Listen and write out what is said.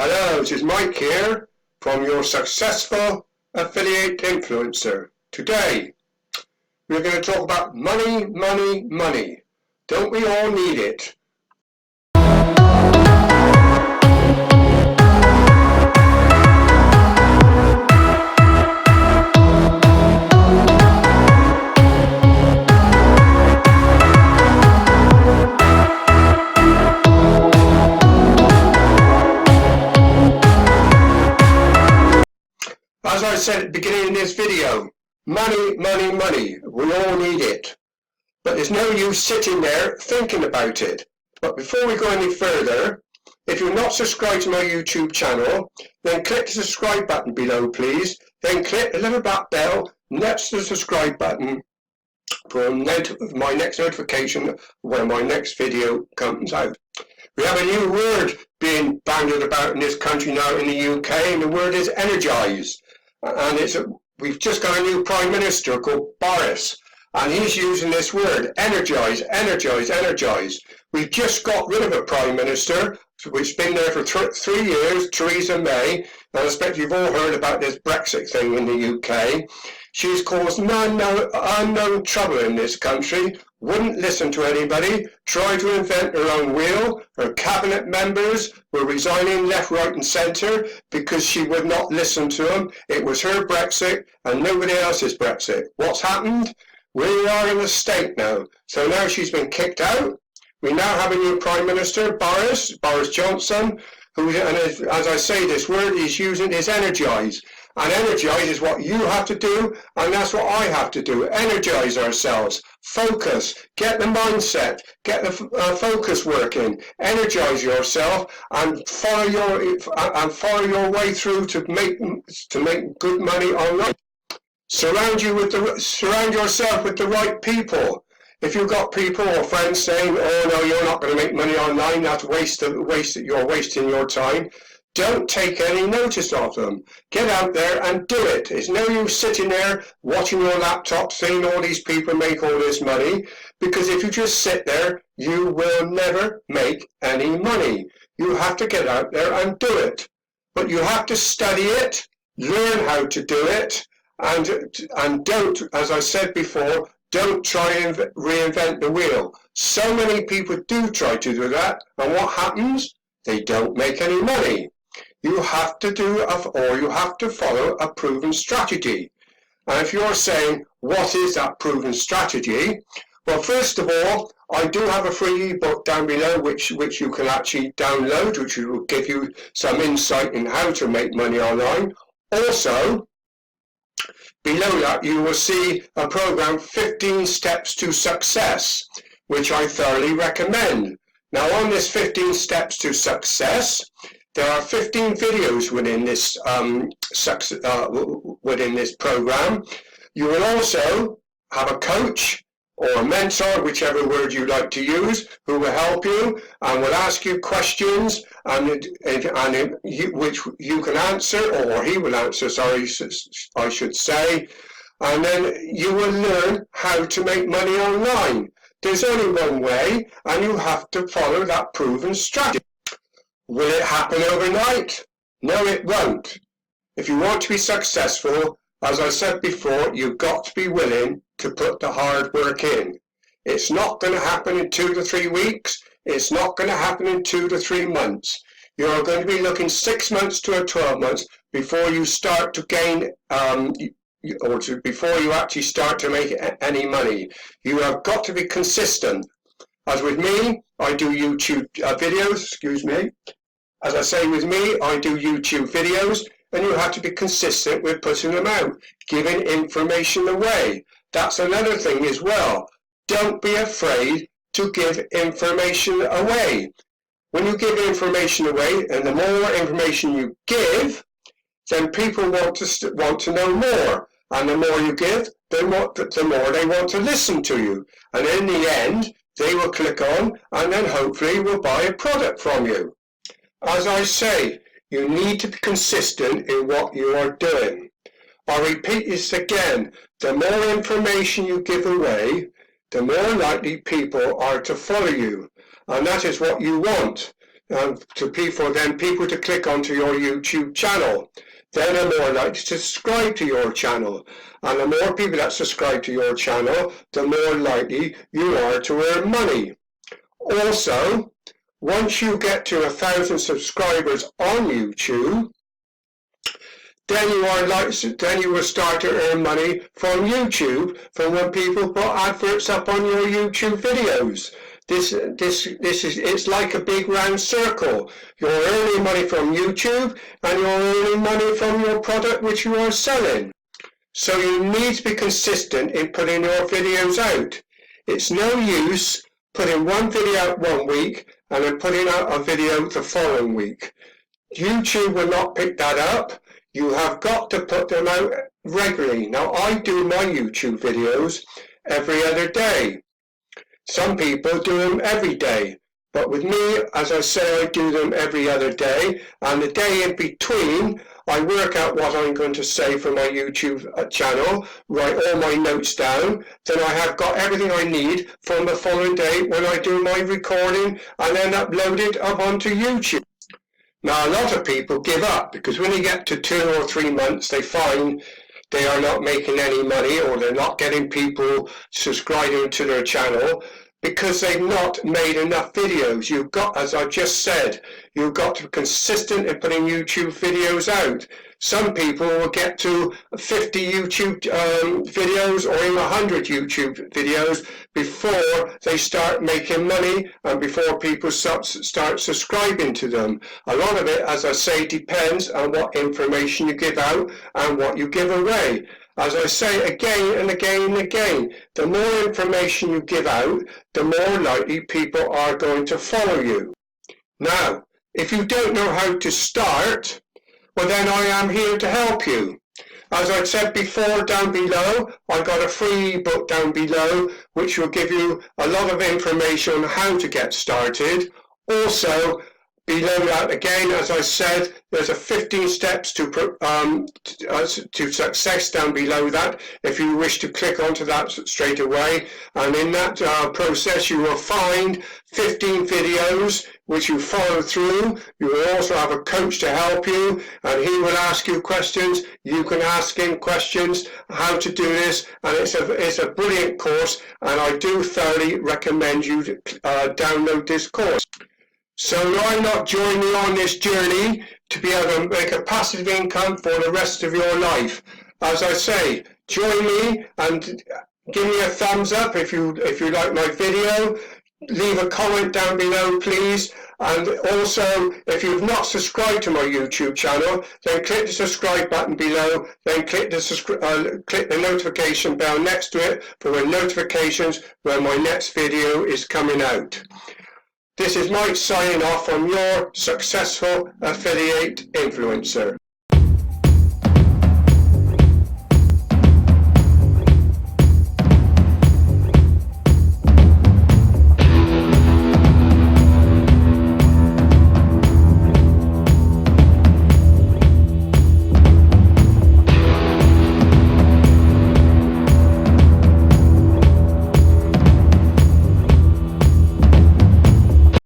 Hello, this is Mike here from Your Successful Affiliate Influencer. Today, we're going to talk about money, money, money. Don't we all need it? As I said at the beginning of this video, money, money, money. We all need it. But there's no use sitting there thinking about it. But before we go any further, if you're not subscribed to my YouTube channel, then click the subscribe button below, please. Then click the little black bell next to the subscribe button for my next notification when my next video comes out. We have a new word being bandied about in this country now in the UK, and the word is energise. And we've just got a new Prime Minister called Boris, and he's using this word, energise, energise, energise. We've just got rid of a Prime Minister, which's been there for 3 years, Theresa May, and I expect you've all heard about this Brexit thing in the UK. She's caused unknown trouble in this country, wouldn't listen to anybody, tried to invent her own wheel. Her cabinet members were resigning left, right and centre because she would not listen to them. It was her Brexit and nobody else's Brexit. What's happened? We are in a state now. So now she's been kicked out. We now have a new Prime Minister, Boris Johnson, who, and as I say, this word he's using is energise. And energise is what you have to do, and that's what I have to do. Energise ourselves, focus, get the mindset, get the focus working, energise yourself, and follow your way through to make good money online. Surround yourself with the right people. If you've got people or friends saying, "Oh no, you're not going to make money online," that's you're wasting your time. Don't take any notice of them. Get out there and do it. It's no use sitting there watching your laptop, seeing all these people make all this money, because if you just sit there, you will never make any money. You have to get out there and do it. But you have to study it, learn how to do it, and don't, as I said before, don't try and reinvent the wheel. So many people do try to do that, and what happens? They don't make any money. You have to you have to follow a proven strategy. And if you're saying, what is that proven strategy? Well, first of all, I do have a free ebook down below which you can actually download, which will give you some insight in how to make money online. Also, below that, you will see a program, 15 Steps to Success, which I thoroughly recommend. Now, on this 15 Steps to Success, there are 15 videos within this program. You will also have a coach or a mentor, whichever word you like to use, who will help you and will ask you questions which you can answer, or he will answer, sorry, I should say, and then you will learn how to make money online. There's only one way, and you have to follow that proven strategy. Will it happen overnight? No, it won't. If you want to be successful, as I said before, you've got to be willing to put the hard work in. It's not going to happen in 2 to 3 weeks. It's not going to happen in 2 to 3 months. You're going to be looking 6 months to 12 months before you start to gain before you actually start to make any money. You have got to be consistent. As with me, I do YouTube videos, As I say, with me, I do YouTube videos, and you have to be consistent with putting them out, giving information away. That's another thing as well. Don't be afraid to give information away. When you give information away, and the more information you give, then people want to know more. And the more you give, the more they want to listen to you. And in the end, they will click on and then hopefully will buy a product from you. As I say, you need to be consistent in what you are doing. I'll repeat this again. The more information you give away, the more likely people are to follow you. And that is what you want. people to click onto your YouTube channel. Then are more likely to subscribe to your channel. And the more people that subscribe to your channel, the more likely you are to earn money. Also, once you get to 1,000 subscribers on YouTube, then you will start to earn money from YouTube from when people put adverts up on your YouTube videos. It's like a big round circle. You're earning money from YouTube and you're earning money from your product which you are selling. So you need to be consistent in putting your videos out. It's no use putting one video out one week and then putting out a video the following week. YouTube will not pick that up. You have got to put them out regularly. Now, I do my YouTube videos every other day. Some people do them every day. But with me, as I say, I do them every other day. And the day in between, I work out what I'm going to say for my YouTube channel, write all my notes down. Then I have got everything I need from the following day when I do my recording and then upload it up onto YouTube. Now, a lot of people give up because when you get to 2 or 3 months, they find they are not making any money or they're not getting people subscribing to their channel because they've not made enough videos. You've got, as I just said, you've got to be consistent in putting YouTube videos out. Some people will get to 50 YouTube videos or even 100 YouTube videos before they start making money and before people start subscribing to them. A lot of it, as I say, depends on what information you give out and what you give away. As I say again and again and again, the more information you give out, the more likely people are going to follow you. Now, if you don't know how to start, well then I am here to help you. As I said before down below, I've got a free ebook down below which will give you a lot of information on how to get started. Also, below that again, as I said, there's a 15 steps to success down below that if you wish to click onto that straight away. And in that process you will find 15 videos which you follow through. You will also have a coach to help you and he will ask you questions. You can ask him questions how to do this, and it's a brilliant course and I do thoroughly recommend you to download this course. So why not join me on this journey to be able to make a passive income for the rest of your life? As I say, join me and give me a thumbs up if you like my video. Leave a comment down below, please. And also, if you've not subscribed to my YouTube channel, then click the subscribe button below, then click the notification bell next to it for the notifications when my next video is coming out. This is Mike signing off from your successful affiliate influencer.